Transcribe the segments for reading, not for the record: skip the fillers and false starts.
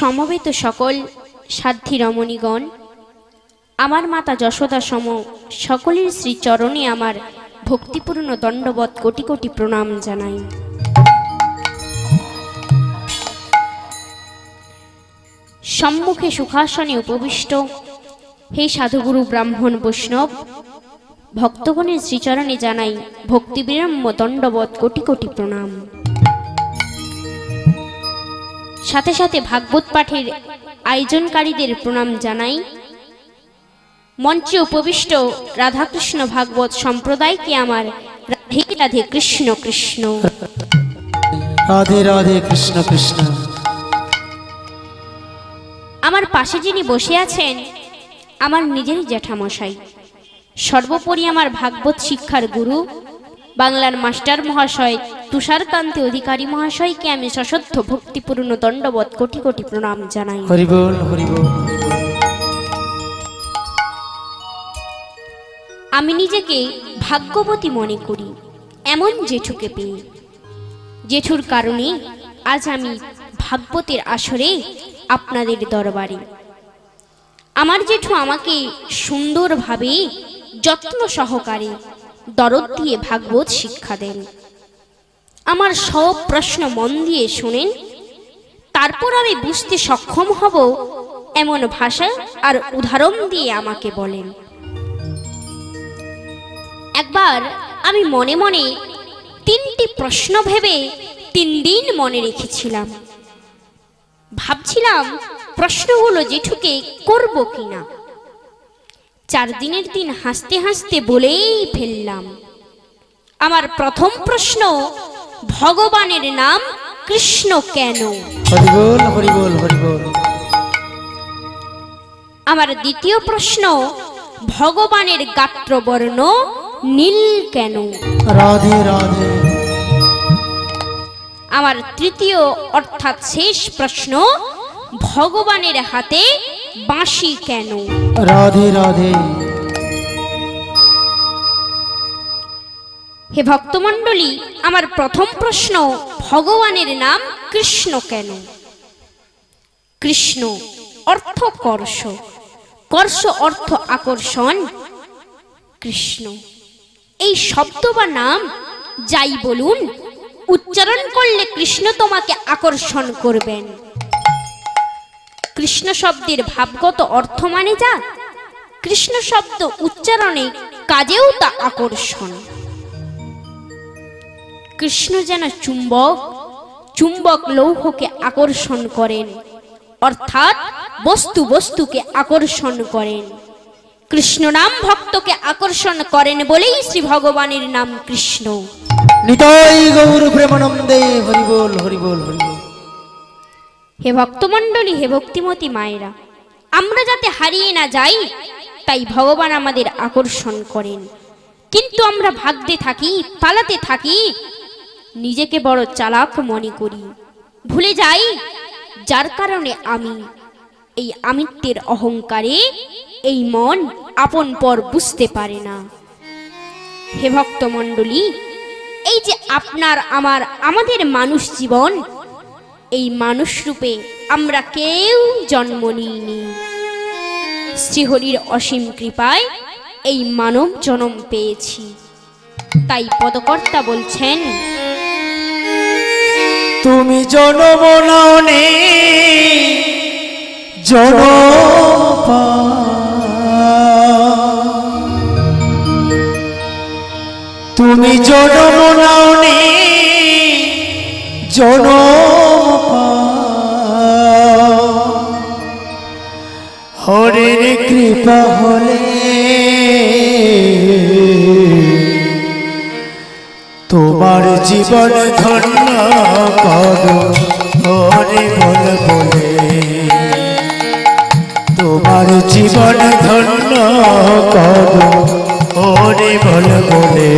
সমবেত সকল সাধ্বী রমণীগণ, আমার মাতা যশোদা সম সকলের শ্রীচরণে আমার ভক্তিপূর্ণ দণ্ডবৎ কোটি কোটি প্রণাম জানাই। সম্মুখে সুখাসনে উপবিষ্ট হে সাধুগুরু ব্রাহ্মণ বৈষ্ণব ভক্তগণের শ্রীচরণে জানাই ভক্তিবিনম্র দণ্ডবৎ কোটি কোটি প্রণাম। সাথে সাথে ভাগবত পাঠের আয়োজনকারীদের প্রণাম জানাই। মঞ্চে উপবিষ্ট রাধাকৃষ্ণ ভাগবত সম্প্রদায়কে আমার রাধে রাধে কৃষ্ণ কৃষ্ণ, রাধে রাধে কৃষ্ণ কৃষ্ণ। আমার পাশে যিনি বসে আছেন আমার নিজেরই জ্যাঠামশাই, সর্বোপরি আমার ভাগবত শিক্ষার গুরু বাংলার মাস্টার মহাশয় তুষারকান্তি অধিকারী মহাশয়কে আমি সশ্রদ্ধ ভক্তিপূর্ণ দণ্ডবৎ কোটি কোটি প্রণাম জানাই। হরি বল হরি বল। আমি নিজেকে ভাগ্যবতী মনে করি এমন জেঠুকে পেয়ে। জেঠুর কারণে আজ আমি ভাগবতের আসরে আপনাদের দরবারে। আমার জেঠু আমাকে সুন্দরভাবে যত্ন সহকারে দরদ দিয়ে ভাগবত শিক্ষা দেন। আমার সব প্রশ্ন মন দিয়ে শুনেন, তারপর আমি বুঝতে সক্ষম হব এমন ভাষা আর উদাহরণ দিয়ে আমাকে বলেন। একবার আমি মনে মনে 3টি প্রশ্ন ভেবে 3 দিন মনে রেখেছিলাম। ভাবছিলাম প্রশ্নগুলো জেঠুকে করব কিনা। 4 দিনের দিন হাসতে হাসতে বলেই ফেললাম। আমার প্রথম প্রশ্ন, ভগবানের নাম কৃষ্ণ কেন? হরি বল হরি বল হরি বল। আমার দ্বিতীয় প্রশ্ন, ভগবানের গাত্রবর্ণ নীল কেন? রাধে রাধে। আমার তৃতীয় অর্থাৎ শেষ প্রশ্ন, ভগবানের হাতে বাঁশি কেন? রাধে রাধে। হে ভক্তমণ্ডলী, আমার প্রথম প্রশ্ন, ভগবানের নাম কৃষ্ণ কেন? কৃষ্ণ অর্থ কর্ষ, কর্ষ অর্থ আকর্ষণ। কৃষ্ণ এই শব্দ বা নাম যাই বলুন, উচ্চারণ করলে কৃষ্ণ তোমাকে আকর্ষণ করবেন। কৃষ্ণ শব্দের ভাবগত অর্থ মানে যা, কৃষ্ণ শব্দ উচ্চারণে কাজেও তা আকর্ষণ। কৃষ্ণ যেন চুম্বক, চুম্বক লৌহকে আকর্ষণ করেন, অর্থাৎ বস্তু বস্তুকে আকর্ষণ করেন। কৃষ্ণ নাম ভক্তকে আকর্ষণ করেন বলেই শ্রী ভগবানের নাম কৃষ্ণ। নিতাই গৌর প্রেমানন্দে হরি বল হরি বল হরি বল। হে ভক্তমণ্ডলী, হে ভক্তিমতী মায়েরা, আমরা যাতে হারিয়ে না যাই তাই ভগবান আমাদের আকর্ষণ করেন। কিন্তু আমরা ভাগতে থাকি, পালাতে থাকি, নিজেকে বড় চালাক মনে করি, ভুলে যাই যার কারণে আমি, এই আমিত্বের অহংকারে এই মন আপন পর বুঝতে পারে না। হে ভক্তমণ্ডলী, এই যে আপনার আমার আমাদের মানুষ জীবন, এই মানুষ রূপে আমরা কেউ জন্ম নিইনি। শ্রীহরির অসীম কৃপায় এই মানব জন্ম পেয়েছি। তাই পদকর্তা বলছেন, তুমি জনম নাওনি জনম, তুমি জনম নাওনি জনম, হরির কৃপা হলে তোমার জীবন ধন্য করো হরি বল বলে, তোমার জীবন ধন্য করো হরি বল বলে।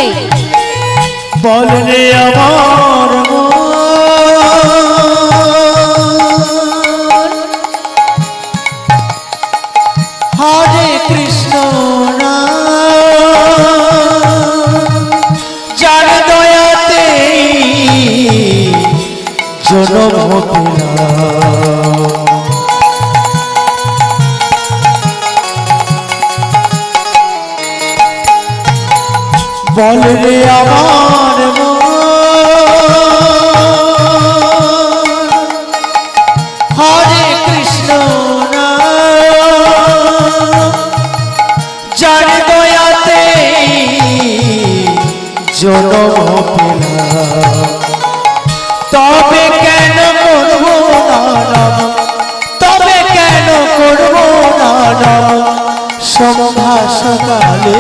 তুলে বলরে আমার হরে কৃষ্ণ যার দয়াতে জনম বলরে আমার হরে কৃষ্ণ যার দয়াতে জনম তবে কেন করব না নাম তবে কেন করব না নাম সন্ধ্যা সকালে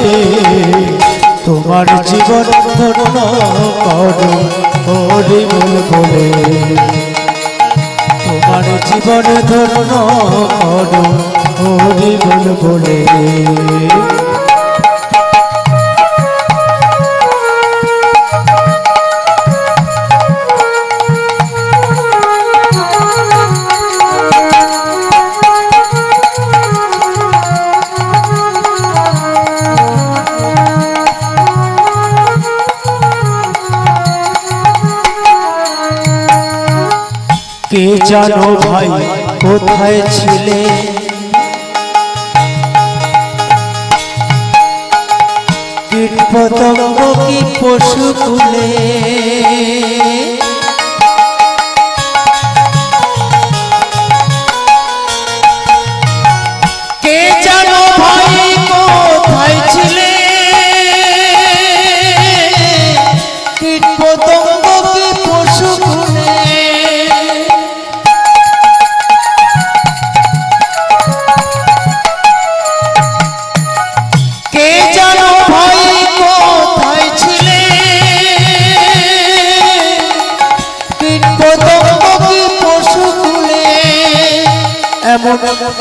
তোমার জীবন ধন্য করো হরি বল বলে তোমার জীবন ধন্য করো হরি বল বলে কে জানো ভাই কোথায় ছিলে কীট পতঙ্গ কি পশু কুলে কে জানো ভাই কোথায় ছিলে কীট পতঙ্গ কি পশু কুলে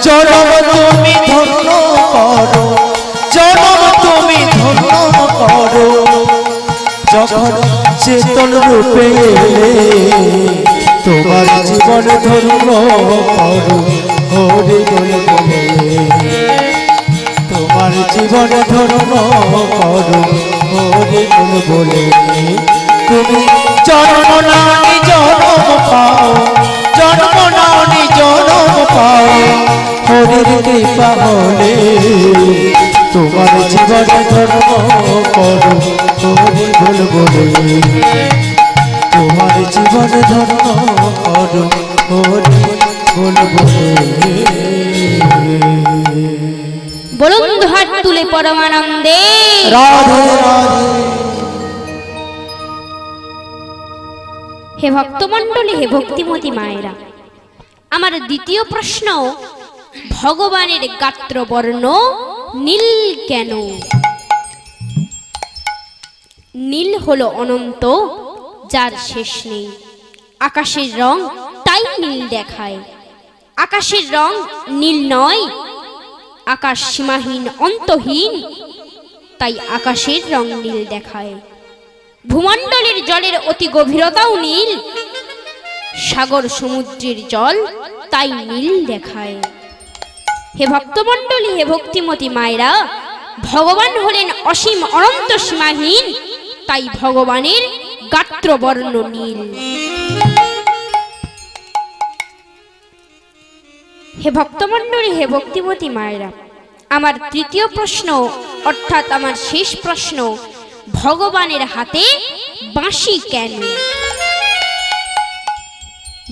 জনম তুমি ধন্য করো জনম তুমি ধন্য করো যখন চেতন রূপে এলে তোমার জীবন ধন্য করো হরি বলে বলে তোমার জীবন ধন্য করো হরি বলে বলে তুমি জন্ম নানি জন্ম পাও জন্ম নানি জন্ম পাও হরির কৃপা হলে তোমার জীবন ধর্ম করো হরি বল বলে তোমার জীবন ধর্ম করো হরি বল বলে বলুন হাত তুলে পরমানন্দে রাধে রাধে হে ভক্তমণ্ডলী হে ভক্তিমতী মায়েরা আমার দ্বিতীয় প্রশ্ন ভগবানের গাত্র বর্ণ নীল কেন নীল হলো অনন্ত যার শেষ নেই আকাশের রং তাই নীল দেখায় আকাশের রং নীল নয় আকাশ সীমাহীন অন্তহীন তাই আকাশের রং নীল দেখায় ভূমণ্ডলের জলের অতি গভীরতাও নীল সাগর সমুদ্রের জল তাই নীল দেখায় হে ভক্তমণ্ডলী হে ভক্তিমতী মায়েরা ভগবান হলেন অসীম অনন্ত সীমাহীন তাই ভগবানের গাত্র বর্ণ নীল হে ভক্তমণ্ডলী হে ভক্তিমতী মায়েরা আমার তৃতীয় প্রশ্ন অর্থাৎ আমার শেষ প্রশ্ন ভগবানের হাতে বাঁশি কেন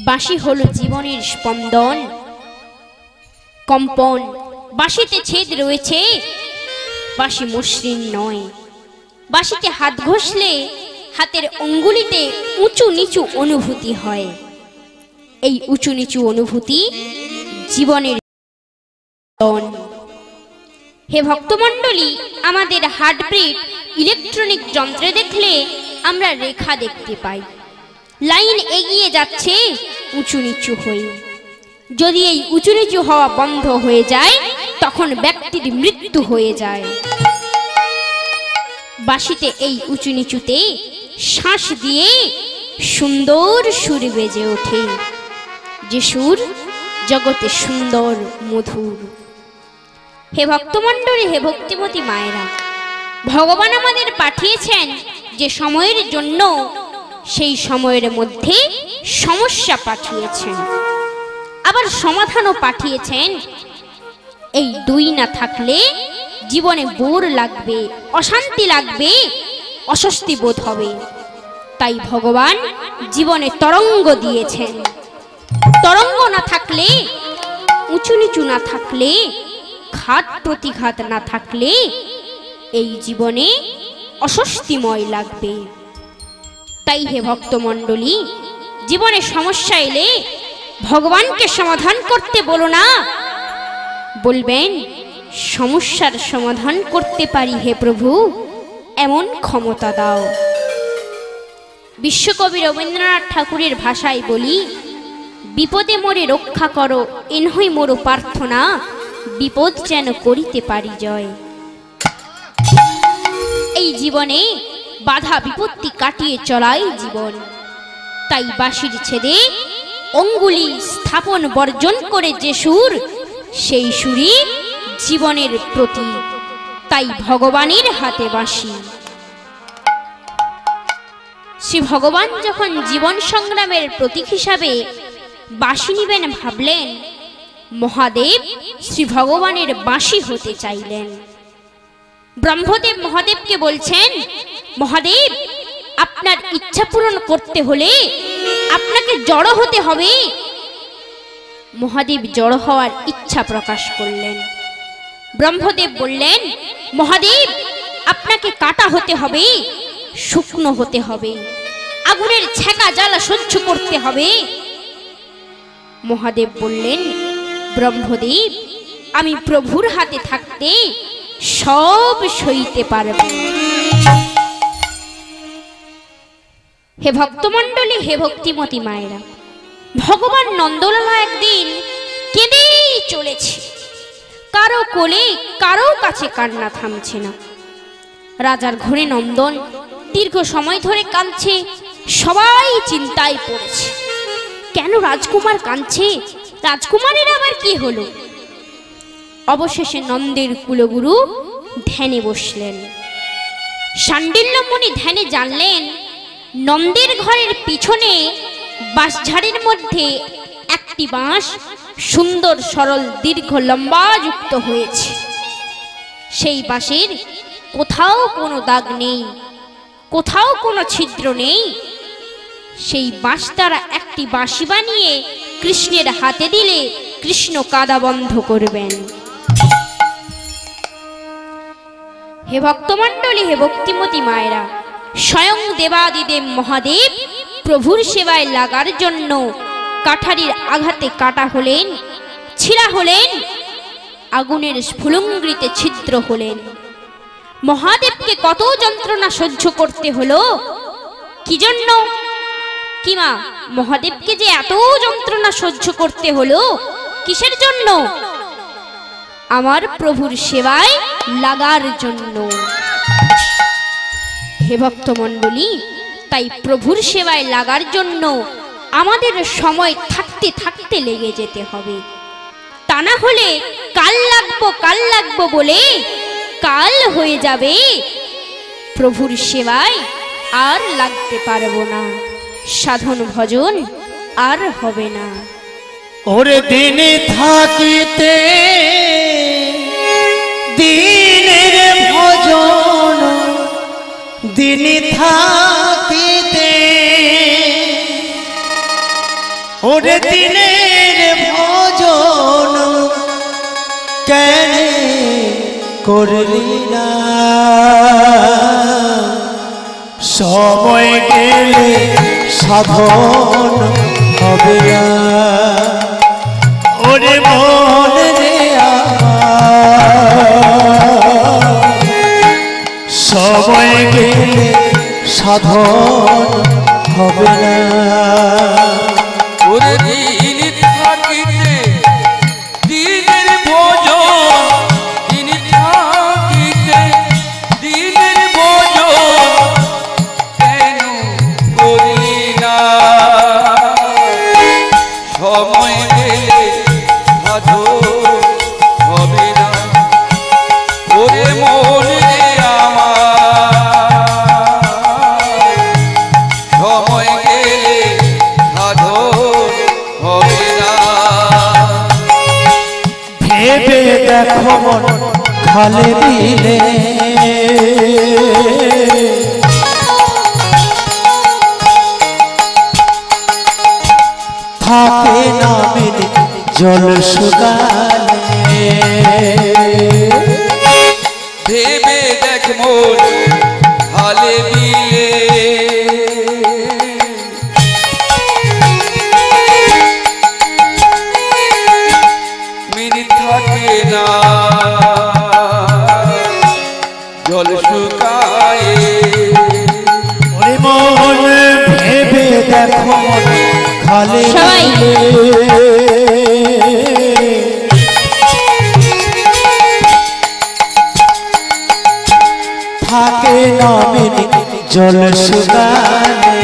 বাঁশি হলো জীবনের স্পন্দন কম্পন বাঁশিতে ছেদ রয়েছে বাঁশি মসৃণ নয় বাঁশিতে হাত ঘষলে হাতের অঙ্গুলিতে উঁচু নিচু অনুভূতি হয় এই উঁচু নিচু অনুভূতি জীবনের হে ভক্তমণ্ডলী আমাদের হার্টবিট ইলেকট্রনিক যন্ত্রে দেখলে আমরা রেখা দেখতে পাই লাইন এগিয়ে যাচ্ছে উঁচু নিচু হয়ে যদি এই উঁচু নিচু হওয়া বন্ধ হয়ে যায় তখন ব্যক্তির মৃত্যু হয়ে যায় বাঁশিতে এই উঁচু নিচুতে শ্বাস দিয়ে সুন্দর সুর বেজে ওঠে, যে সুর জগতে সুন্দর মধুর। হে ভক্তমণ্ডলী, হে ভক্তিমতী মায়েরা, ভগবান আমাদের পাঠিয়েছেন যে সময়ের জন্য, সেই সময়ের মধ্যে সমস্যা পাঠিয়েছেন, আবার সমাধানও পাঠিয়েছেন। এই দুই না থাকলে জীবনে বোর লাগবে, অশান্তি লাগবে, অস্বস্তি বোধ হবে। তাই ভগবান জীবনে তরঙ্গ দিয়েছেন। তরঙ্গ না থাকলে, উঁচু নিচু না থাকলে, ঘাত প্রতিঘাত না থাকলে এই জীবনে অস্বস্তিময় লাগবে। তাই হে ভক্তমণ্ডলী, জীবনে সমস্যা এলে ভগবানকে সমাধান করতে বলো না, বলবেন সমস্যার সমাধান করতে পারি হে প্রভু, এমন ক্ষমতা দাও। বিশ্বকবি রবীন্দ্রনাথ ঠাকুরের ভাষায় বলি, বিপদে মোরে রক্ষা করো, এনহই মোর প্রার্থনা, বিপদ যেন করিতে পারি জয়। এই জীবনে বাধা বিপত্তি কাটিয়ে চলাই জীবন। তাই বাঁশির ছেদে অঙ্গুলি স্থাপন বর্জন করে যে সুর, সেই সুরই জীবনের প্রতীক। তাই ভগবানের হাতে বাঁশি। শ্রী ভগবান যখন জীবন সংগ্রামের প্রতীক হিসাবে বাঁশি নিবেন ভাবলেন, মহাদেব শ্রী ভগবানের বাঁশি হতে চাইলেন। ব্রহ্মদেব মহাদেবকে বলছেন, মহাদেব আপনার ইচ্ছা পূরণ করতে হলে আপনাকে জড় হতে হবে। মহাদেব জড় হওয়ার ইচ্ছা প্রকাশ করলেন। ব্রহ্মদেব বললেন, মহাদেব আপনাকে কাটা হতে হবে, শুকনো হতে হবে, আগুনের ছ্যাঁকা জ্বালা সহ্য করতে হবে। মহাদেব বললেন, ব্রহ্মদেব আমি প্রভুর হাতে থাকতে সব সইতে পারব। হে ভক্তমণ্ডলী, হে ভক্তিমতী মায়েরা, ভগবান নন্দলালা একদিন কেঁদেই চলেছে। কারো কোলে কারো কাছে কান্না থামছে না। রাজার ঘরে নন্দন দীর্ঘ সময় ধরে কাঁদছে। সবাই চিন্তায় পড়েছে, কেন রাজকুমার কাঁদছে, রাজকুমারের আবার কি হলো? অবশেষে নন্দের কুলগুরু ধ্যানে বসলেন। শাণ্ডিল্য মুনি ধ্যানে জানলেন, নন্দের ঘরের পিছনে বাঁশঝাড়ের মধ্যে একটি বাঁশ সুন্দর সরল দীর্ঘ লম্বা যুক্ত হয়েছে। সেই বাঁশের কোথাও কোনো দাগ নেই, কোথাও কোনো ছিদ্র নেই। সেই বাঁশ দ্বারা একটি বাঁশি বানিয়ে কৃষ্ণের হাতে দিলে কৃষ্ণ কাদা বন্ধ করবেন। হে ভক্তমণ্ডলী, হে ভক্তিমতী মায়েরা, স্বয়ং দেবাদিদেব মহাদেব প্রভুর সেবায় লাগার জন্য কাঠারির আঘাতে কাটা হলেন, ছিঁড়া হলেন, আগুনের স্ফুলঙ্গিতে ছিদ্র হলেন। মহাদেবকে কত যন্ত্রণা সহ্য করতে হলো, কি জন্য? কি মা, মহাদেবকে যে এত যন্ত্রণা সহ্য করতে হলো কিসের জন্য? আমার প্রভুর সেবায় লাগার জন্য। হে ভক্তমণ্ডলী, তাই প্রভুর সেবায় লাগার জন্য আমাদের সময় থাকতে থাকতে লেগে যেতে হবে। তা না হলে কাল লাগবো বলে কাল হয়ে যাবে, প্রভুর সেবায় আর লাগতে পারবো না, সাধন ভজন আর হবে না। ওরে দিনে থাকিতে দিনের ভজন, দিনে থাকিতে ওরে দিনের ভজন কেন করলি না? সময় গেলে সাধন হবে না। ওরে মন রে সময় গেলে সাধন হবে না। ওরে দিন থাকিতে দিনের ভোজন, দিন থাকিতে দিনের ভোজন খালে বিলে থাকে না মিলে জল শুকালে ভেবে দেখ মন হালে বিলে মিনিট থাকে না জল শুকায় ওরে মন ভেবে দেখো খালে সবাই। বিলে থাকে না মিলে জল শুকালে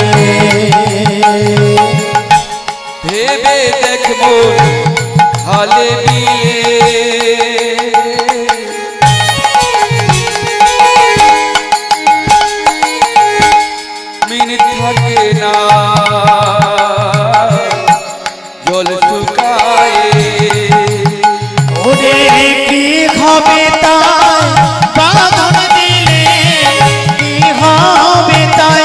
ভেবে দেখ মন হালে বিলে মিনিট থাকে না জল শুকায় ওরে কি হবে তাই বাঁধন দিলে কি হবে তাই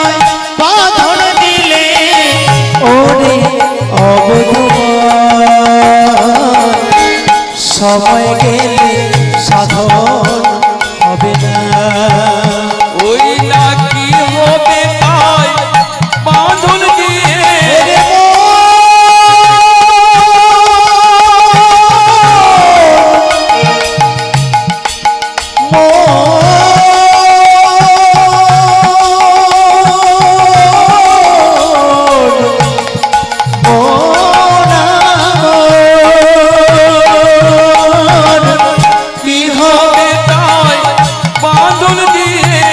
বাঁধন দিলে ওরে অবধূত সময় গেলে সাধন হবে না ওই না কি হবে তাই বাঁধন দিয়ে কি হবে তাই বাঁধন দিয়ে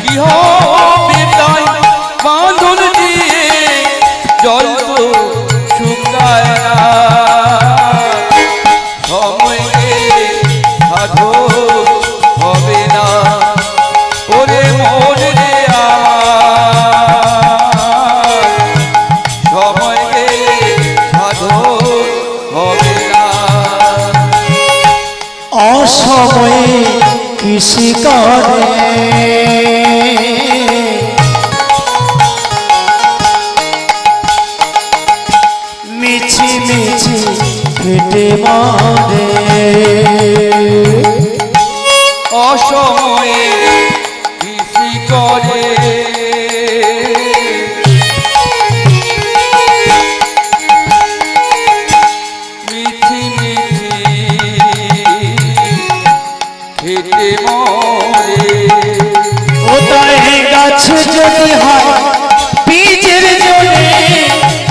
কি হবে তাই বাঁধন দিয়ে জল তো শুকায় না সময় গেলে সাধু হবে না ওরে মন রে আমার সময় গেলে সাধু হবে না অসময়ে কৃষি করে মিছি মিছি কেটে মরে অসময়ে কৃষি করে মিছি মিছি খেতে মরে ওটাই গাছ যদি হয় বীজের জন্য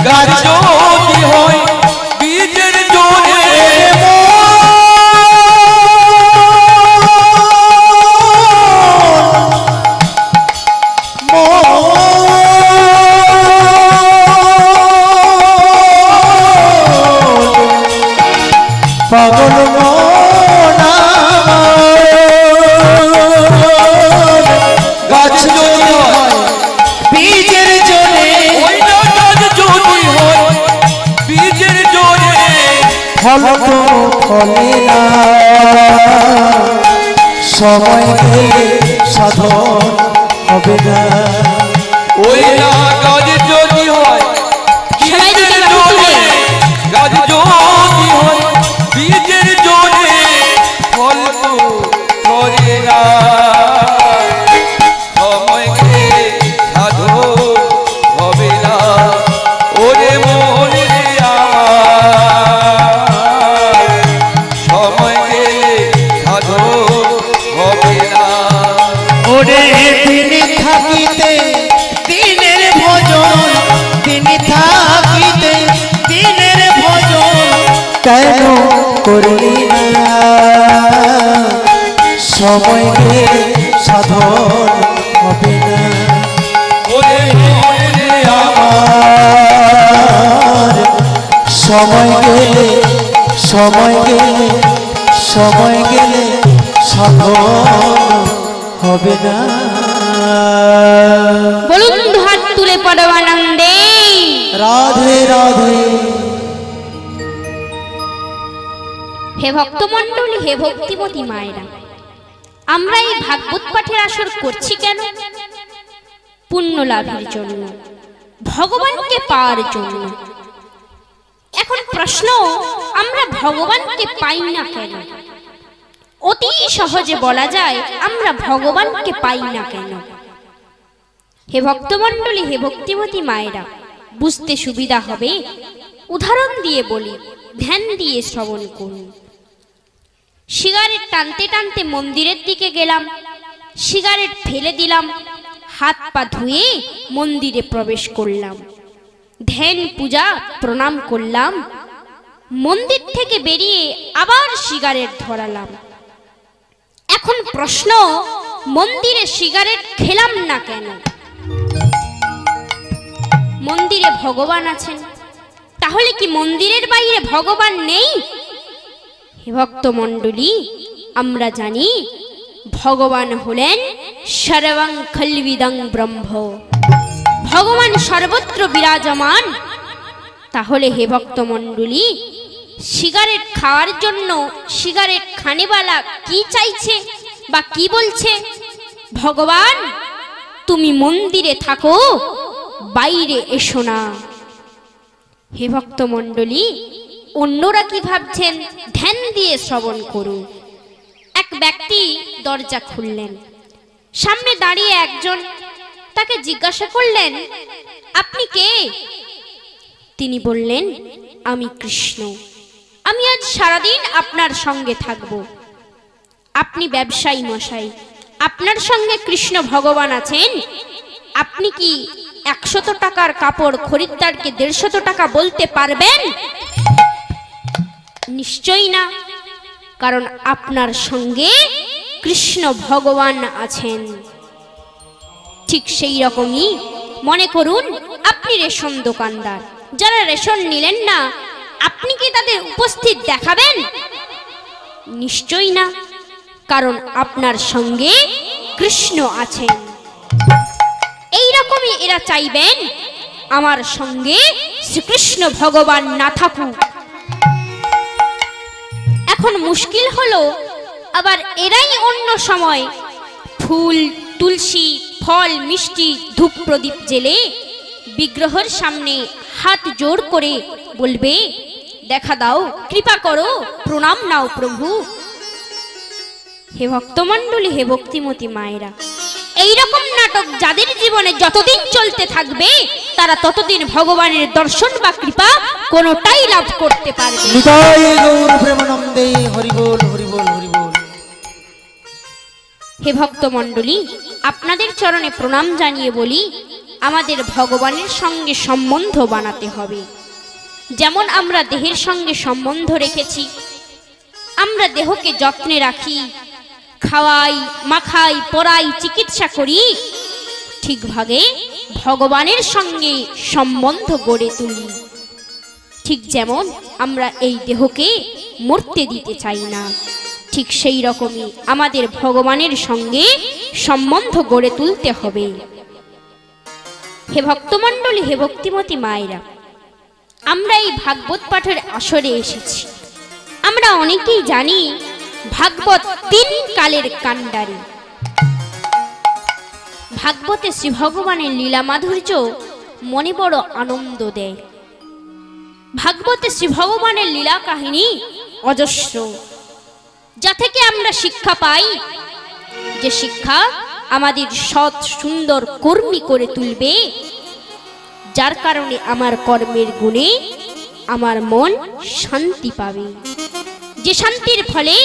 গাছ যদি হয় বীজের জোরে পাগল মন গাছ যদি হয় বীজের জন্য ওই না গাছ যদি হয় বীজের জোরে ফল তো ফলে না সময় গেলে সাধন হবে না ওই না গাছ যদি হয় বীজের জোরে গাছ যদি হয় বীজের জোরে ফল তো ধরে না সময় গেলে সাধু হবে না ওরে মন রে আমার সময় গেলে সাধু হবে না ওরে তিনি থাকিতে দিনের ভোজন তিনি থাকিতে দিনের ভোজন কেন করলি না সময় গেলে সাধন হবে না ওরে মন রে আমার সময় গেলে সময় গেলে সময় গেলে সাধন হবে না বলুন হাত তুলে পরমানন্দে রাধে রাধে হে ভক্তমণ্ডলী হে ভক্তিমতী মায়েরা আমরা এই ভাগবত পাঠের আসর করছি কেন? পুণ্য লাভের জন্য, ভগবানকে পাওয়ার জন্য। এখন প্রশ্ন, আমরা ভগবানকে পাই না কেন? অতি সহজে বলা যায়, আমরা ভগবানকে পাই না কেন? হে ভক্তমণ্ডলী, হে ভক্তিমতী মায়েরা, বুঝতে সুবিধা হবে উদাহরণ দিয়ে বলি, ধ্যান দিয়ে শ্রবণ করুন। সিগারেট টানতে টানতে মন্দিরের দিকে গেলাম, সিগারেট ফেলে দিলাম, হাত পা ধুয়ে মন্দিরে প্রবেশ করলাম, ধ্যান পূজা প্রণাম করলাম, মন্দির থেকে বেরিয়ে আবার সিগারেট ধরালাম। এখন প্রশ্ন, মন্দিরে সিগারেট খেলাম না কেন? মন্দিরে ভগবান আছেন, তাহলে কি মন্দিরের বাইরে ভগবান নেই? হে ভক্তমণ্ডলী, আমরা জানি ভগবান হলেন সর্বং খল্বিদং ব্রহ্ম, ভগবান সর্বত্র বিরাজমান। তাহলে হে ভক্তমণ্ডলী, সিগারেট খাওয়ার জন্য সিগারেট খানেওয়ালা কি চাইছে বা কি বলছে? ভগবান তুমি মন্দিরে থাকো, বাইরে এসো না। হে ভক্তমণ্ডলী, অন্যরা কি ভাবছেন? ধ্যান দিয়ে শ্রবণ করুন। এক ব্যক্তি দরজা খুললেন, সামনে দাঁড়িয়ে একজন তাকে জিজ্ঞাসা করলেন, আপনি কে? তিনি বললেন, আমি কৃষ্ণ, আমি আজ সারাদিন আপনার সঙ্গে থাকব। আপনি ব্যবসায়ী মশাই, আপনার সঙ্গে কৃষ্ণ ভগবান আছেন, আপনি কি 100 টাকার কাপড় খরিদ্দারকে 150 টাকা বলতে পারবেন? নিশ্চয়ই না, কারণ আপনার সঙ্গে কৃষ্ণ ভগবান আছেন। ঠিক সেই রকমই মনে করুন, আপনি রেশন দোকানদার, যারা রেশন নিলেন না, আপনি কি তাদের উপস্থিত দেখাবেন? নিশ্চয়ই না, কারণ আপনার সঙ্গে কৃষ্ণ আছেন। এই রকমই এরা চাইবেন আমার সঙ্গে শ্রীকৃষ্ণ ভগবান না থাকুক। এখন মুশকিল হলো, আবার এরাই অন্য সময় ফুল, তুলসী, ফল, মিষ্টি, ধূপ প্রদীপ জেলে বিগ্রহের সামনে হাত জোড় করে বলবে, দেখা দাও, কৃপা করো, প্রণাম নাও প্রভু। হে ভক্তমণ্ডলী, হে ভক্তিমতী মায়েরা, এইরকম নাটক যাদের জীবনে যতদিন চলতে থাকবে, তারা ততদিন ভগবানের দর্শন বা কৃপা কোনোটাই লাভ করতে পারবে। নিতাই গৌর প্রেমানন্দে, হরি বল, হরি বল, হরি বল। হে ভক্তমণ্ডলী, আপনাদের চরণে প্রণাম জানিয়ে বলি, আমাদের ভগবানের সঙ্গে সম্বন্ধ বানাতে হবে। যেমন আমরা দেহের সঙ্গে সম্বন্ধ রেখেছি, আমরা দেহকে যত্নে রাখি, খাওয়াই, মাখাই, পরাই, চিকিৎসা করি, ঠিকভাবে ভগবানের সঙ্গে সম্বন্ধ গড়ে তুলি। ঠিক যেমন আমরা এই দেহকে মরতে দিতে চাই না, ঠিক সেই রকমই আমাদের ভগবানের সঙ্গে সম্বন্ধ গড়ে তুলতে হবে। হে ভক্তমণ্ডলী, হে ভক্তিমতী মায়েরা, আমরা এই ভাগবত পাঠের আসরে এসেছি। আমরা অনেকেই জানি ভাগবত 3 কালের কাণ্ডারি। ভাগবতে শ্রী ভগবানের লীলা মাধুর্য মনে বড় আনন্দ দেয়। ভাগবতে শ্রী ভগবানের লীলা কাহিনী অজস্র, যা থেকে আমরা শিক্ষা পাই, যে শিক্ষা আমাদের সৎ সুন্দর কর্মী করে তুলবে, যার কারণে আমার কর্মের গুণে আমার মন শান্তি পাবে, যে শান্তির ফলে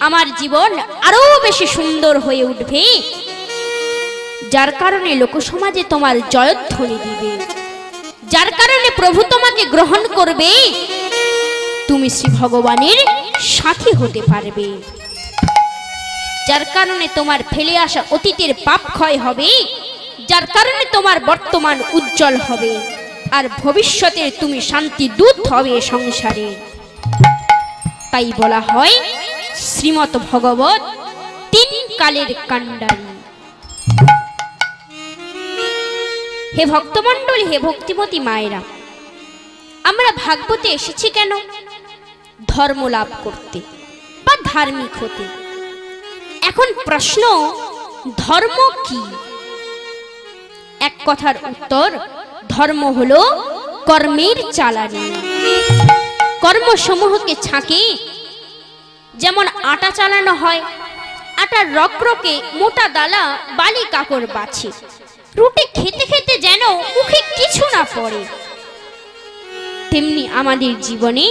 আমার জীবন আরো বেশি সুন্দর হয়ে উঠবে, যার কারণে লোকসমাজে তোমার জয়ধ্বনি দিবে, যার কারণে প্রভু তোমাকে গ্রহণ করবে, তুমি শ্রী ভগবানের সাথী হতে পারবে, যার কারণে তোমার ফেলে আসা অতীতের পাপ ক্ষয় হবে, যার কারণে তোমার বর্তমান উজ্জ্বল হবে, আর ভবিষ্যতে তুমি শান্তি দূত হবে সংসারে। তাই বলা হয় শ্রীমৎ ভগবত 3 কালের কাণ্ডারি। হে ভক্তমণ্ডলী, হে ভক্তিমতী মায়েরা, আমরা ভাগবতে এসেছি কেন? ধর্ম লাভ করতে বা ধার্মিক হতে। এখন প্রশ্ন, ধর্ম কি? এক কথার উত্তর, ধর্ম হলো কর্মের চালানি। কর্মসমূহকে ছাঁকে যেমন আটা চালানো হয়, আটার রকরকে মোটা দালা বালি কাকড় বাছে, রুটি খেতে খেতে যেন মুখে কিছু না পড়ে, তেমনি আমাদের জীবনে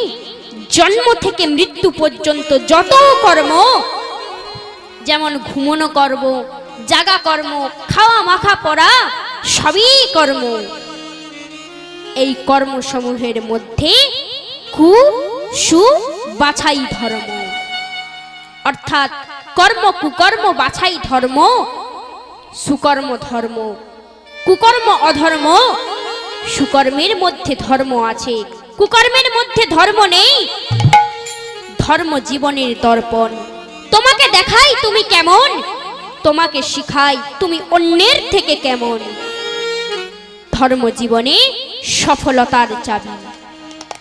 জন্ম থেকে মৃত্যু পর্যন্ত যত কর্ম, যেমন ঘুমানো কর্ম, জাগা কর্ম, খাওয়া মাখা পড়া, সবই কর্ম। এই কর্মসমূহের মধ্যে কু সু বাছাই ধর্ম, অর্থাৎ কর্ম কুকর্ম বাছাই ধর্ম, সুকর্ম ধর্ম, কুকর্ম অধর্ম। সুকর্মের মধ্যে ধর্ম আছে, কুকর্মের মধ্যে ধর্ম নেই। ধর্ম জীবনের দর্পণ, তোমাকে দেখাই তুমি কেমন, তোমাকে শিখাই তুমি অন্যের থেকে কেমন। ধর্ম জীবনে সফলতার চাবি,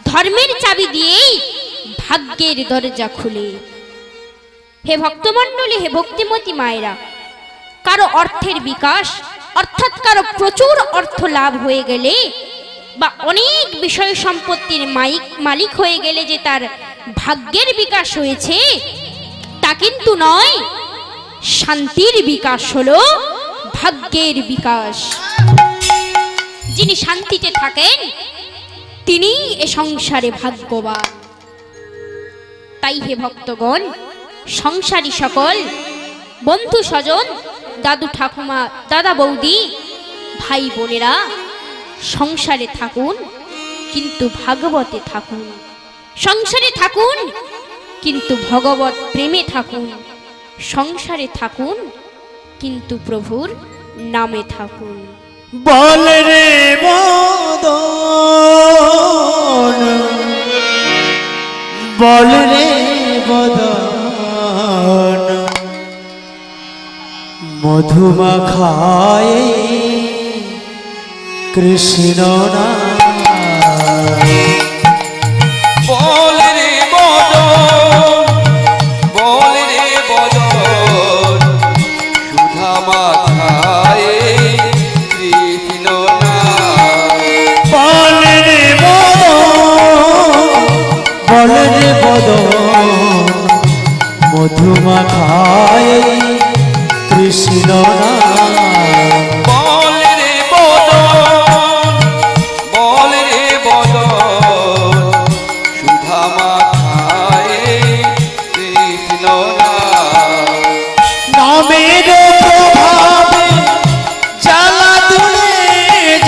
ধর্মের চাবি দিয়েই ভাগ্যের দরজা খুলে। হে ভক্তমণ্ডলী, হে ভক্তিমতী মায়েরা, কারো অর্থের বিকাশ অর্থাৎ কারো প্রচুর অর্থ লাভ হয়ে গেলে বা অনেক বিষয় সম্পত্তির মালিক হয়ে গেলে যে তার ভাগ্যের বিকাশ হয়েছে তা কিন্তু নয়। শান্তির বিকাশ হলো ভাগ্যের বিকাশ। যিনি শান্তিতে থাকেন তিনি এ সংসারে ভাগ্যবান। তাই হে ভক্তগণ, সংসারী সকল বন্ধু স্বজন, দাদু ঠাকুমা, দাদা বৌদি, ভাই বোনেরা, সংসারে থাকুন কিন্তু ভাগবতে থাকুন, সংসারে থাকুন কিন্তু ভগবত প্রেমে থাকুন, সংসারে থাকুন কিন্তু প্রভুর নামে থাকুন। বল রে বদন, বল রে বদন, মধুমাখায় কৃষ্ণ নাম। বল রে বদন, বল রে বদন, সুধা মাথায় কৃষ্ণ নাম। বল রে বদন, বল রে বদন, মধুমাখায় কৃষ্ণ নাম। বল রে বদন, বল রে বদন, সুধা মাথায় কৃষ্ণ নাম। নামের প্রভাবে জ্বালা তুলে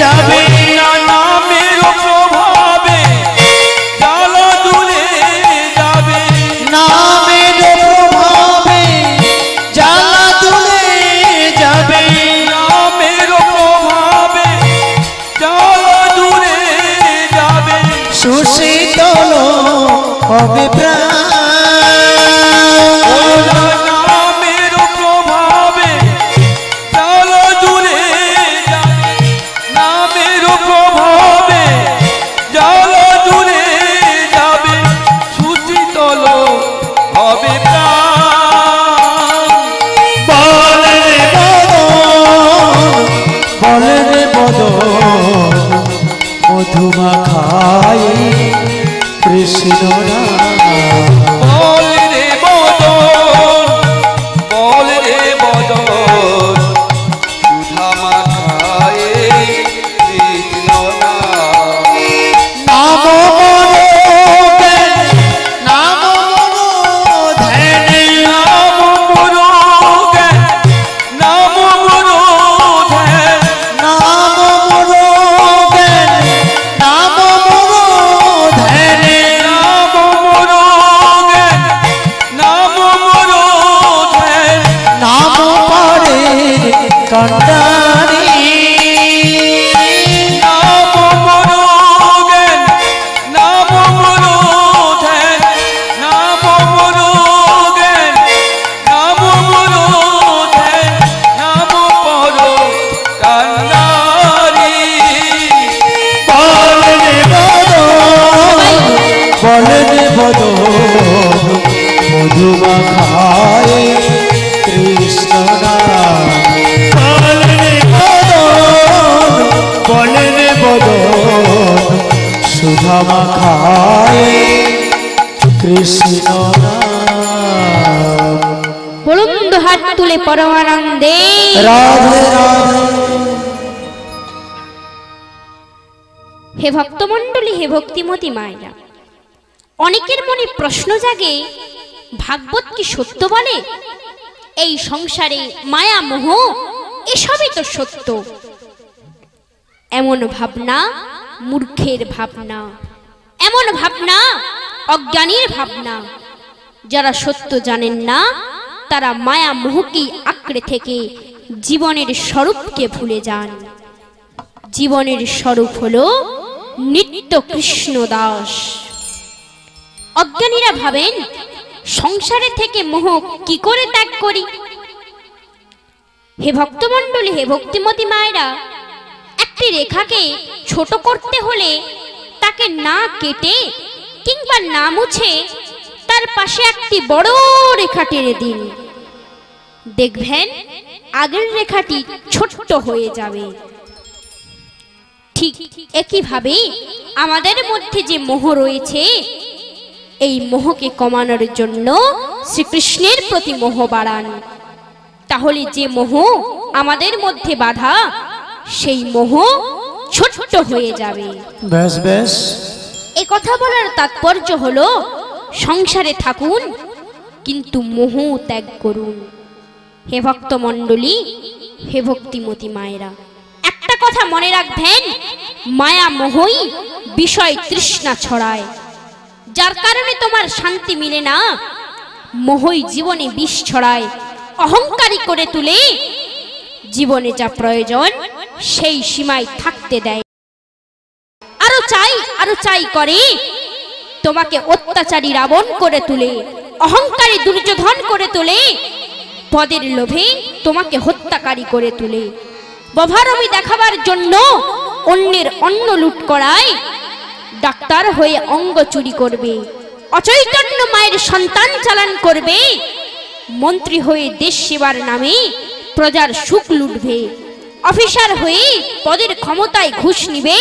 যাবে, নামের প্রভাবে জ্বালা দুলে যাবে, নামের প্রভাবে জ্বালা তুলে যাবে, নামের প্রভাবে জ্বালা দুলে যাবে। সুশীতল হবে প্রাণ। নামের প্রভাবে জ্বালা দুলে যাবে, নামের প্রভাবে জ্বালা দুলে যাবে, সুশীতল হবে প্রাণ। বল রে বদন, বল রে বদন, মধুমাখায় কৃষ্ণ নাম। বল রে বদন, বল রে বদন, সুধা মাখায় কৃষ্ণ নাম। নাম মনোজ্ঞান, নাম মনোধ্যান, নাম মনোজ্ঞান, নাম মনোধ্যান, নাম মনোজ্ঞান, নাম মনোধ্যান, নাম মনোজ্ঞান, নাম মনোধ্যান। নাম পড়ে কন্দারি, নাম মনোজ্ঞান, নাম মনোধ্যান, নাম মনোজ্ঞান, নাম মনোধ্যান, নাম পরো কান্নারি। বল রে বদন, বল রে বদন, মধুমাখায় কৃষ্ণ নাম বলে রে বদন সুধা মাখায় কৃষ্ণ নাম বলুন হাত তুলে পরমানন্দে রাধে রাধে। হে ভক্তমণ্ডলী, হে ভক্তিমতী মায়েরা, অনেকের মনে প্রশ্ন জাগে, ভাগবত কি সত্য বলে? এই সংসারে মায়া মোহ এসবই তো সত্য। এমন ভাবনা মূর্খের ভাবনা, এমন ভাবনা অজ্ঞানীর ভাবনা। যারা সত্য জানেন না তারা মায়া মোহকে আঁকড়ে থেকে জীবনের স্বরূপকে ভুলে যান। জীবনের স্বরূপ হলো নিত্য কৃষ্ণ দাস। অজ্ঞানীরা ভাবেন সংসারে থেকে মোহ কি করে ত্যাগ করি। হে ভক্তমণ্ডলী, হে ভক্তিমতী মায়েরা, একটি রেখাকে ছোট করতে হলে তাকে না কেটে কিংবা না মুছে তার পাশে একটি বড় রেখা টেনে দিন, দেখবেন আগের রেখাটি ছোট্ট হয়ে যাবে। ঠিক একইভাবে আমাদের মধ্যে যে মোহ রয়েছে, এই মোহকে কমানোর জন্য শ্রীকৃষ্ণের প্রতি মোহ বাড়ান। তাহলে যে মোহ আমাদের মধ্যে বাধা, সেই মোহ ছোট্ট হয়ে যাবে। বেশ বেশ। এ কথা বলার তাৎপর্য হলো সংসারে থাকুন কিন্তু মোহ ত্যাগ করুন। হে ভক্তমণ্ডলী, হে ভক্তিমতী মায়েরা, একটা কথা মনে রাখবেন, মায়া মোহই বিষয় তৃষ্ণা ছড়ায়। যার কারণে তোমার শান্তি মিলে না, মোহই জীবনে বিষ ছড়ায়, অহংকারী করে তুলে জীবনে যা প্রয়োজন সেই সীমায় থাকতে দেয়। আরো চাই করে তোমাকে অত্যাচারী রাবণ করে তুলে, অহংকারী দুর্যোধন করে তোলে, পদের লোভে তোমাকে হত্যাকারী করে তোলে, বভারমি দেখাবার জন্য অন্যের অন্ন লুট করায়, ডাক্তার হয়ে অঙ্গ চুরি করবে, অচৈতন্য মায়ের সন্তান চালান করবে, মন্ত্রী হয়ে দেশ সেবার নামে প্রজার সুখ লুটবে, অফিসার হয়ে পদের ক্ষমতায় ঘুষ নিবে।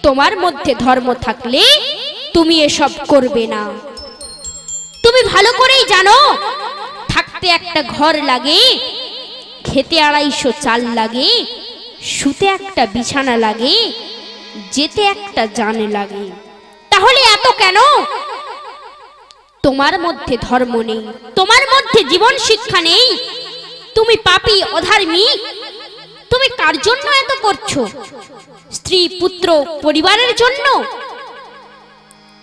তোমার মধ্যে ধর্ম থাকলে তুমি এসব করবে না। তুমি ভালো করেই জানো, থাকতে একটা ঘর লাগে, খেতে 250 চাল লাগে, শুতে একটা বিছানা লাগে, যেতে একটা জান লাগে। তাহলে এত কেন? তোমার মধ্যে ধর্ম নেই, তোমার মধ্যে জীবন শিক্ষা নেই, তুমি পাপী অধার্মিক। তুমি কার জন্য এত করছো? স্ত্রী পুত্র পরিবারের জন্য?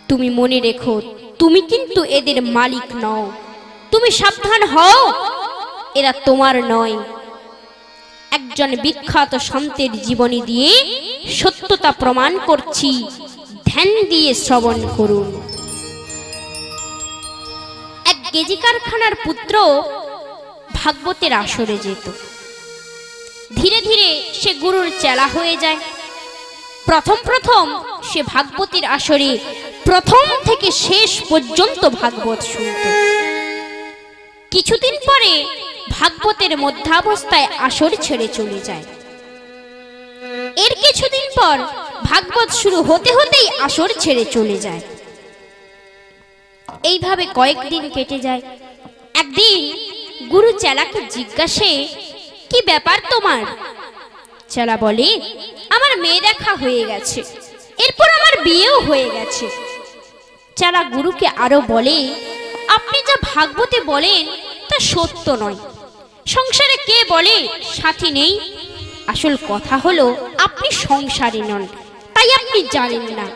তুমি মনে রেখো, তুমি কিন্তু এদের মালিক নও। তুমি সাবধান হও, এরা তোমার নয়। একজন বিখ্যাত সন্তের জীবনী দিয়ে সত্যতা প্রমাণ করছি, ধ্যান দিয়ে শ্রবণ করুন। এক গেজি কারখানার পুত্র ভাগবতের আসরে যেত। ধীরে ধীরে সে গুরুর চেলা হয়ে যায়। প্রথম সে ভাগবতের আসরে প্রথম থেকে শেষ পর্যন্ত ভাগবত শুনত। কিছুদিন পরে ভাগবতের মধ্যাবস্থায় আসর ছেড়ে চলে যায়। এর কিছুদিন পর ভাগবত শুরু হতে হতেই আসর ছেড়ে চলে যায়। এইভাবে কয়েকদিন কেটে যায়। একদিন গুরু চেলাকে জিজ্ঞাসে, কি ব্যাপার তোমার? চেলা বলে, আমার মেয়ে দেখা হয়ে গেছে, এরপর আমার বিয়েও হয়ে গেছে। চেলা গুরুকে আরো বলে, আপনি যা ভাগবতে বলেন তা সত্য নয়। সংসারে কে বলে সাথী নেই? আসল কথা হলো আপনি সংসারী নন, তাই আপনি জানেন না।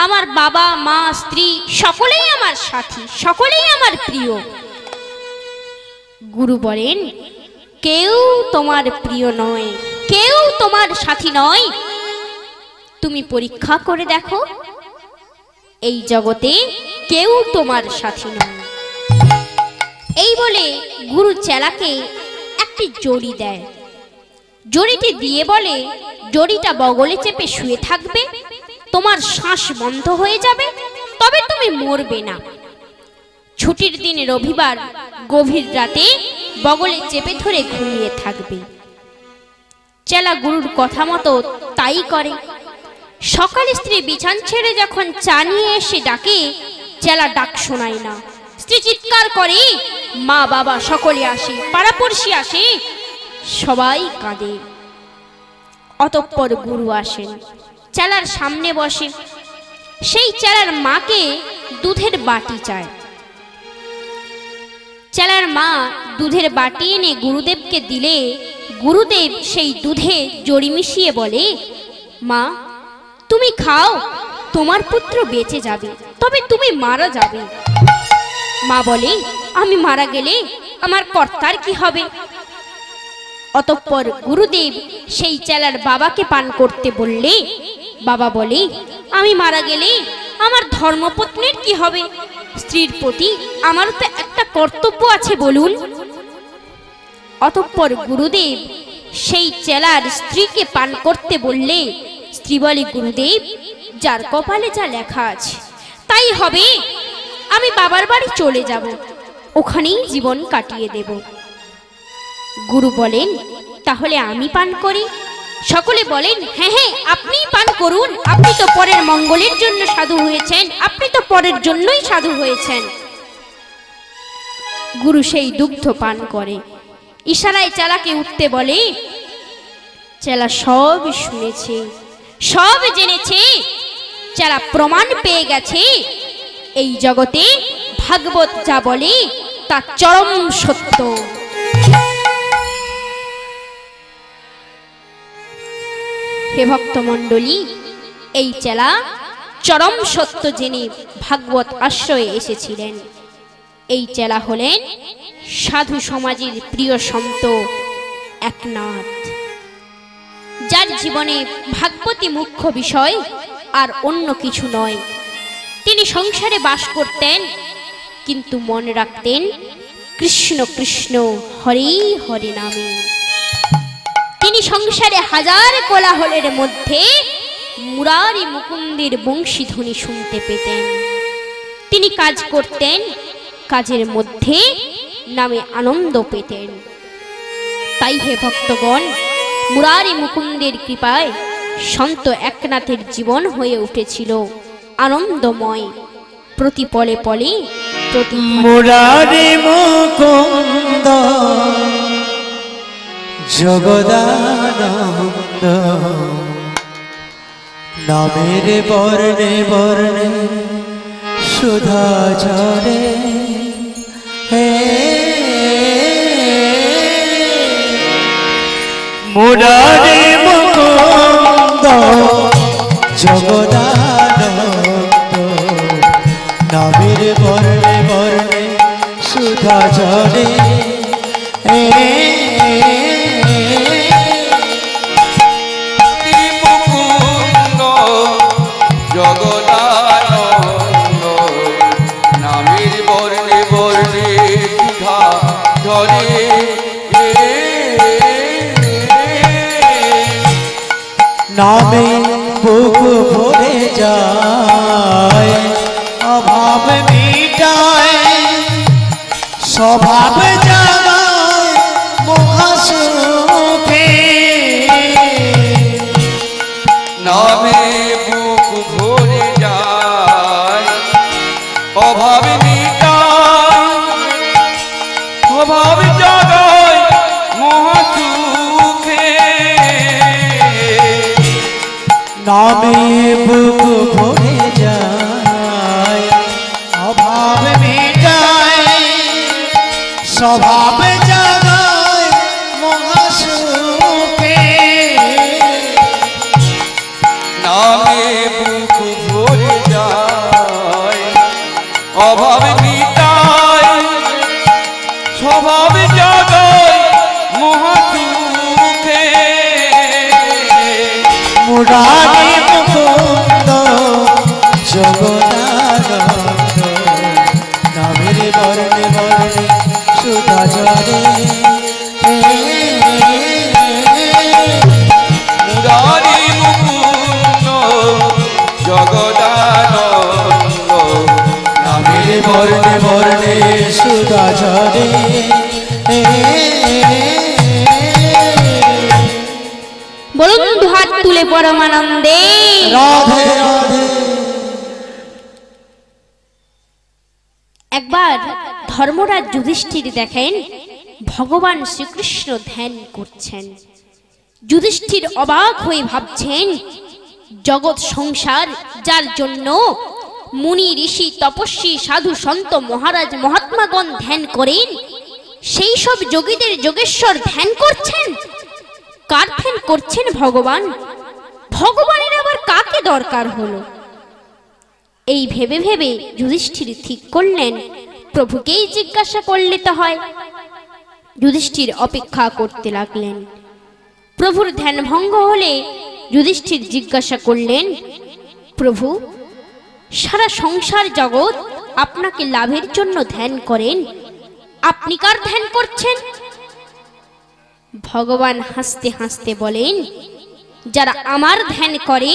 আমার বাবা মা স্ত্রী সকলেই আমার সাথী, সকলেই আমার প্রিয়। গুরু বলেন, কেউ তোমার প্রিয় নয়, কেউ তোমার সাথী নয়। তুমি পরীক্ষা করে দেখো, এই জগতে কেউ তোমার সাথী নয়। এই বলে গুরু চেলাকে একটি জড়ি দেয়। জড়িটি দিয়ে বলে, জড়িটা বগলে চেপে শুয়ে থাকবে, তোমার শ্বাস বন্ধ হয়ে যাবে, তবে তুমি মরবে না। ছুটির দিন রবিবার গভীর রাতে বগলে চেপে ধরে ঘুমিয়ে থাকবে। চেলা গুরুর কথা মতো তাই করে। সকালে স্ত্রী বিছান ছেড়ে যখন চা নিয়ে এসে ডাকে, চেলা ডাক শোনায় না। স্ত্রী চিৎকার করে, মা বাবা সকলে আসে, পাড়াপড়শি আসে, সবাই কাঁদে। অতঃপর গুরু আসেন, চেলার সামনে বসে। সেই চেলার মাকে দুধের বাটি চায়। চেলার মা দুধের বাটি এনে গুরুদেবকে দিলে গুরুদেব সেই দুধে জড়ি মিশিয়ে বলে, মা তুমি খাও, তোমার পুত্র বেঁচে যাবে, তবে তুমি মারা যাবে। মা বলে, আমি মারা গেলে আমার কর্তার কি হবে? অতঃপর গুরুদেব সেই চেলার বাবাকে পান করতে বললে বাবা বলে, আমি মারা গেলে আমার ধর্মপত্নীর কি হবে? স্ত্রীর প্রতি আমার তো একটা কর্তব্য আছে বলুন। অতঃপর গুরুদেব সেই চেলার স্ত্রীকে পান করতে বললে স্ত্রী বলে, গুরুদেব যার কপালে যা লেখা আছে তাই হবে, আমি বাবার বাড়ি চলে যাব, ওখানেই জীবন কাটিয়ে দেব। গুরু বলেন, তাহলে আমি পান করি? সকলে বলেন, হ্যাঁ হ্যাঁ আপনিই পান করুন, আপনি তো পরের মঙ্গলের জন্য সাধু হয়েছেন, আপনি তো পরের জন্যই সাধু হয়েছেন। গুরু সেই দুগ্ধ পান করে, ইশারায় চেলাকে উঠতে বলে। চেলা সব শুনেছে, সব জেনেছে। চেলা প্রমাণ পেয়ে গেছে, এই জগতে ভাগবত যা বলে তা চরম সত্য। হে ভক্তমণ্ডলী, এই চেলা চরম সত্য জেনে ভাগবত আশ্রয়ে এসেছিলেন। এই চেলা হলেন সাধু সমাজের প্রিয় সন্ত একনাথ, যার জীবনে ভাগবতী মুখ্য বিষয় আর অন্য কিছু নয়। তিনি সংসারে বাস করতেন, কিন্তু মনে রাখতেন কৃষ্ণ কৃষ্ণ হরে হরে নামে। তিনি সংসারে হাজার কোলাহলের মধ্যে মুরারি মুকুন্দের বংশীধ্বনি শুনতে পেতেন। তিনি কাজ করতেন, কাজের মধ্যে নামে আনন্দ পেতেন। তাই হে ভক্তগণ, মুরারি মুকুন্দের কৃপায় সন্ত একনাথের জীবন হয়ে উঠেছিল আনন্দময়। প্রতি পলে পলে প্রতি মুরারি মুকুন্দ জগদানন্দ, নামের বর্ণে বর্ণে সুধা ঝরে। হে মুরারি মুকুন্দ জগদানন্দ, নামের বর্ণে বর্ণে সুধা ঝরে। মুকুন্দ জগদানন্দ, নামের বর্ণে বর্ণে সুধা ঝরে। নামে বুক ভরে যায়, অভাব মিটায়, স্বভাব জাগায় মহাসুখে। নামে বুক ভরে যায়, অভাব মিটায়, অভাব জাগায় মহাসুখে। নামে বুক ভরে যায়, অভাব মিটায়, স্বভাব জাগায় মহাসুখে। নামে বুক ভরে যায়, অভাব মিটায়, স্বভাব জাগায় মহাসুখে। মুরারি মুকুন্দ জগদানন্দ, নামের বর্ণে বর্ণে সুধা ঝরে। মুরারি মুকুন্দ জগদানন্দ, নামের বর্ণে বর্ণে সুধা ঝরে। পরমানন্দে। রাধে রাধে। একবার ধর্মরাজ যুধিষ্ঠির দেখেন ভগবান শ্রীকৃষ্ণ ধ্যান করছেন। যুধিষ্ঠির অবাক হয়ে ভাবছেন, জগৎ সংসার যার জন্য মুনি ঋষি তপস্বী সাধু সন্ত মহারাজ মহাত্মাগণ ধ্যান করেন, সেই সব যোগীদের যোগেশ্বর ধ্যান করছেন। কার ধ্যান করছেন? ভগবান। ভগবানের আবার কাকে দরকার হলো? এই ভেবে ভেবে যুধিষ্ঠির ঠিক করলেন প্রভুকেই জিজ্ঞাসা করলে তো হয়। যুধিষ্ঠির অপেক্ষা করতে লাগলেন। প্রভুর ধ্যান ভঙ্গ হলে যুধিষ্ঠির জিজ্ঞাসা করলেন, প্রভু, সারা সংসার জগৎ আপনাকে লাভের জন্য ধ্যান করেন, আপনি কার ধ্যান করছেন? ভগবান হাসতে হাসতে বলেন, যারা আমার ধ্যান করে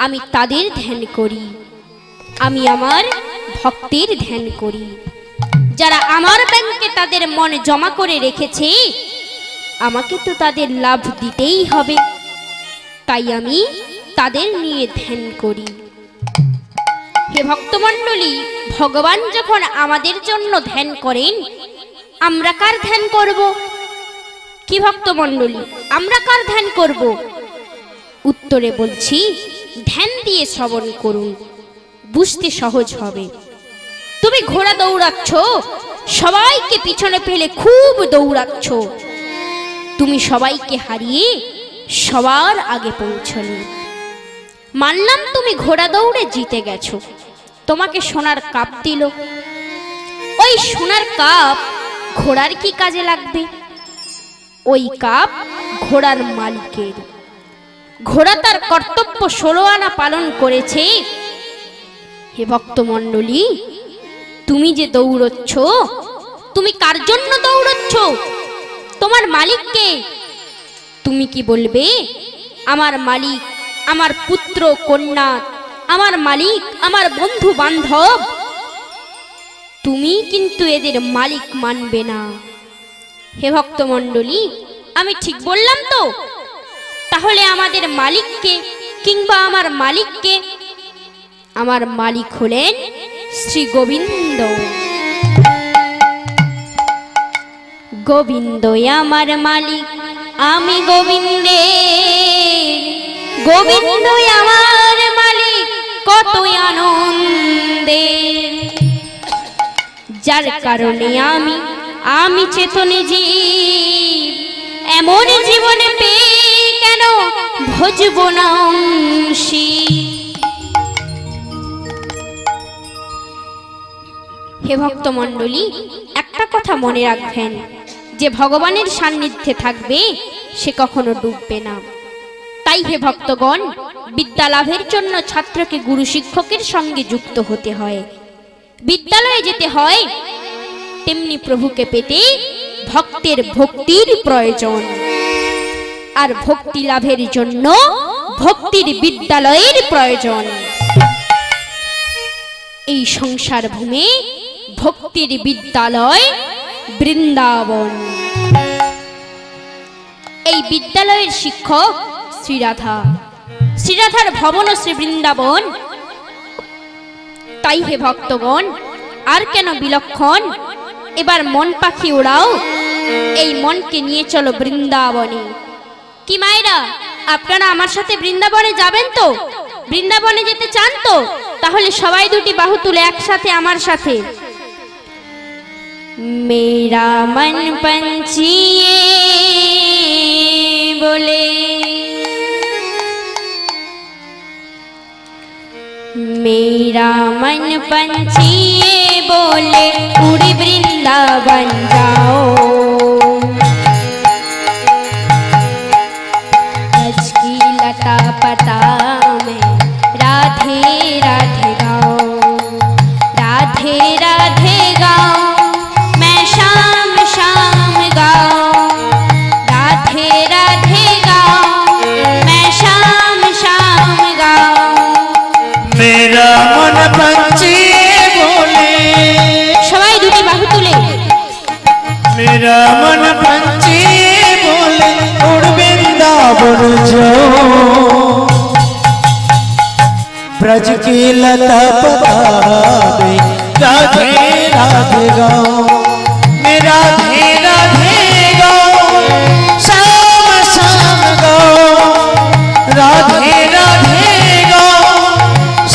আমি তাদের ধ্যান করি। আমি আমার ভক্তের ধ্যান করি। যারা আমার ব্যাংকে তাদের মন জমা করে রেখেছে, আমাকে তো তাদের লাভ দিতেই হবে, তাই আমি তাদের নিয়ে ধ্যান করি। হে ভক্তমণ্ডলী, ভগবান যখন আমাদের জন্য ধ্যান করেন, আমরা কার ধ্যান করব? কি ভক্তমণ্ডলী, আমরা কার ধ্যান করব? উত্তরে বলছি, ধ্যান দিয়ে শ্রবণ করুন, বুঝতে সহজ হবে। তুমি ঘোড়া দৌড়াচ্ছ, সবাইকে পিছনে ফেলে খুব দৌড়াচ্ছ, তুমি সবাইকে হারিয়ে সবার আগে পৌঁছলে। মানলাম তুমি ঘোড়া দৌড়ে জিতে গেছো, তোমাকে সোনার কাপ দিল। ওই সোনার কাপ ঘোড়ার কি কাজে লাগবে? ওই কাপ ঘোড়ার মালিকের। ঘোড়া তার কর্তব্য 16 আনা পালন করেছে। হে ভক্তমণ্ডলী, তুমি যে দৌড়চ্ছ, তুমি কার জন্য দৌড়চ্ছ? তোমার মালিককে। তুমি কি বলবে, আমার মালিক আমার পুত্র কন্যা, আমার মালিক আমার বন্ধু বান্ধব? তুমি কিন্তু এদের মালিক মানবে না। হে ভক্তমণ্ডলী, আমি ঠিক বললাম তো? তাহলে আমাদের মালিককে কিংবা আমার মালিককে? আমার মালিক হলেন শ্রী গোবিন্দ। গোবিন্দই আমার মালিক, আমি গোবিন্দে। গোবিন্দই আমার মালিক, কত আনন্দে। যার কারণে আমি চেতনে জীব, এমন জীবনে পেয়ে কেন ভজব না শিব। হে ভক্তমণ্ডলী, একটা কথা মনে রাখবেন, যে ভগবানের সান্নিধ্যে থাকবে সে কখনো ডুববে না। তাই হে ভক্তগণ, বিদ্যা লাভের জন্য ছাত্রকে গুরু শিক্ষকের সঙ্গে যুক্ত হতে হয়, বিদ্যালয়ে যেতে হয়। তেমনি প্রভুকে পেতে ভক্তের ভক্তির প্রয়োজন, আর ভক্তি লাভের জন্য ভক্তির বিদ্যালয়ের প্রয়োজন। এই সংসার ভূমে ভক্তির বিদ্যালয় বৃন্দাবন। এই বিদ্যালয়ের শিক্ষক শ্রীরাধা, শ্রীরাধার ভবন শ্রী বৃন্দাবন। তাই হে ভক্তগণ, আর কেন বিলক্ষণ? এবার মন পাখি ওড়াও, এই মনকে নিয়ে চলো বৃন্দাবনে। কি মায়েরা, আপনারা আমার সাথে বৃন্দাবনে যাবেন তো? বৃন্দাবনে যেতে চান তো? তাহলে সবাই দুটি বাহু তুলে একসাথে আমার সাথে। मेरा मन पंछिए बोले, मेरा मन पंछिए बोले, उड़ी वृंदावन जाओ। ब्रज की लता पता में राधे राधे गाओ, राधे राधे गाओ, मैं शाम शाम गाओ, राधे राधे गाओ, मैं शाम शाम गाओ। मेरा मन पंछी बोले, সবাই দুটি বাহু তুলে, मेरा मन पंछी बोले, उड़ वृंदावन जाओ। ब्रज की लता पता में राधे राधे गाओ, मैं राधे राधे गाओ, शाम शाम गाओ, राधे राधे गाओ,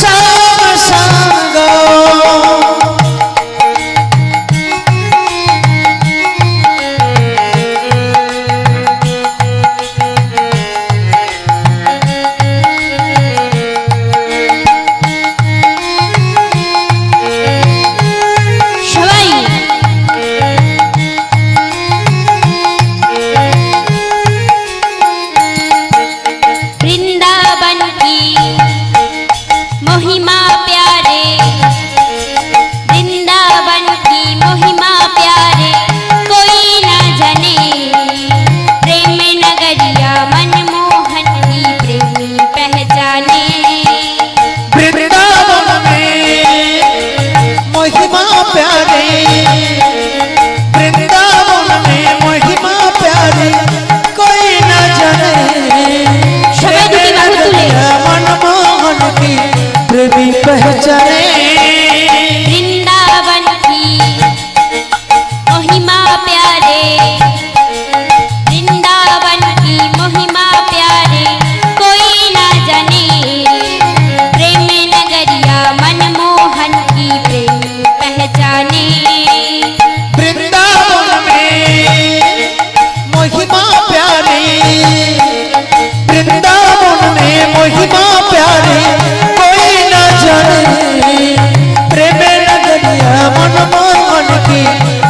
शाम शाम गाओ। पहचाने वृंदावन की महिमा प्यारे, वृंदावन की महिमा प्यारे, कोई ना जाने प्रेम नगरिया मनमोहन की प्रेमी पहचाने। वृंदावन में महिमा प्यारे, वृंदावन में महिमा प्यारे, प्रेम नगरिया मनमोहन की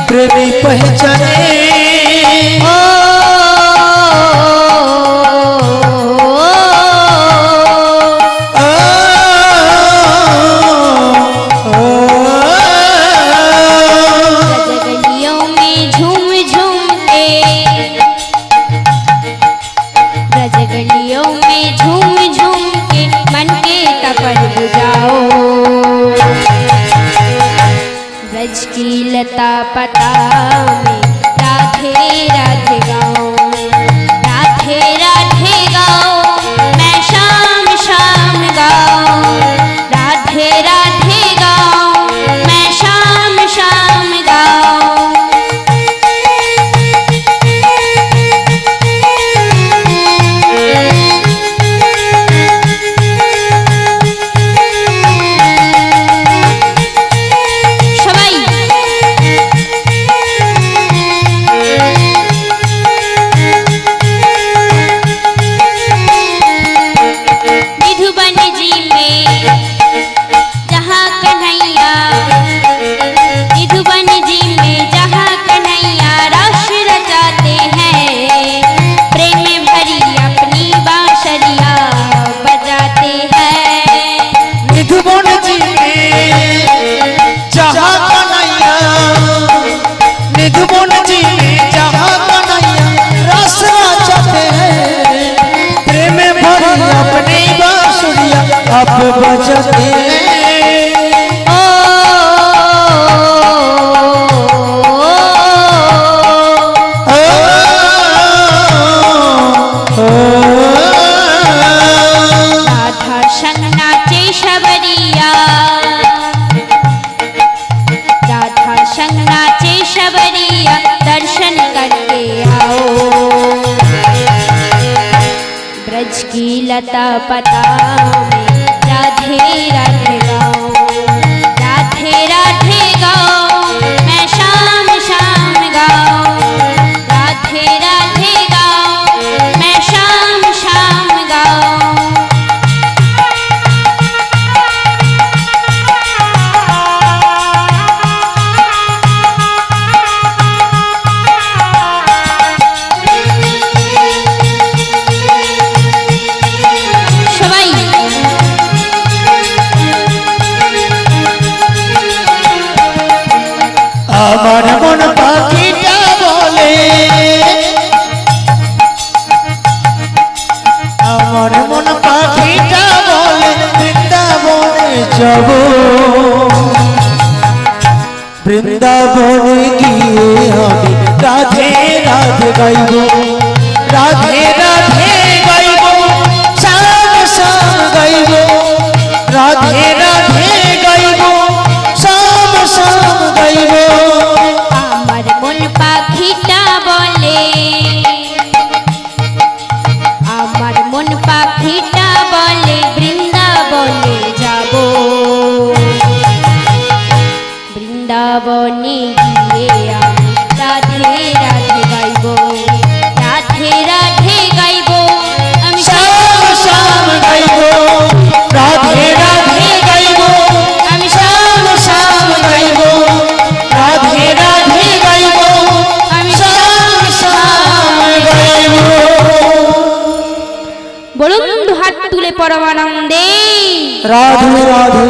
प्रेमी पहचाने। रजगलियों में झूम झूम के, रजगलियों में झूम झूम के मन के तपर बुझाओ, ब्रज की लता पता में राधे राधे गाओ, राधे राधे गाओ, मैं शाम शाम गाओ, राधे राधे गाओ, मैं शाम शाम गाओ। आप बजते राधा संग नाचे शबरिया, राधा संग नाचे शबरिया, दर्शन करके आओ, ब्रज की लता पता में राधे राधे गाओ, राधे राधे गाओ, मैं शाम शाम गाओ, राधे राधे गाओ, मैं शाम शाम गाओ। আমার মন পাখিটা বলে, আমার মন পাখিটা বলে বৃন্দাবনে যাব, বৃন্দাবনে গিয়ে আমি রাধে রাধে গাইব, রাধে রাধে গাইব, শাম শাম গাইব, রাধে বৃন্দাবনে গিয়ে আমি রাধে রাধে গাইব, রাধে রাধে গাইব, আমি শ্যাম শ্যাম গাইব, রাধে রাধে গাইব, আমি শ্যাম শ্যাম গাইব, রাধে রাধে গাইব, আমি শ্যাম শ্যাম গাইব। বলুন হাত তুলে পরমানন্দে রাধে রাধে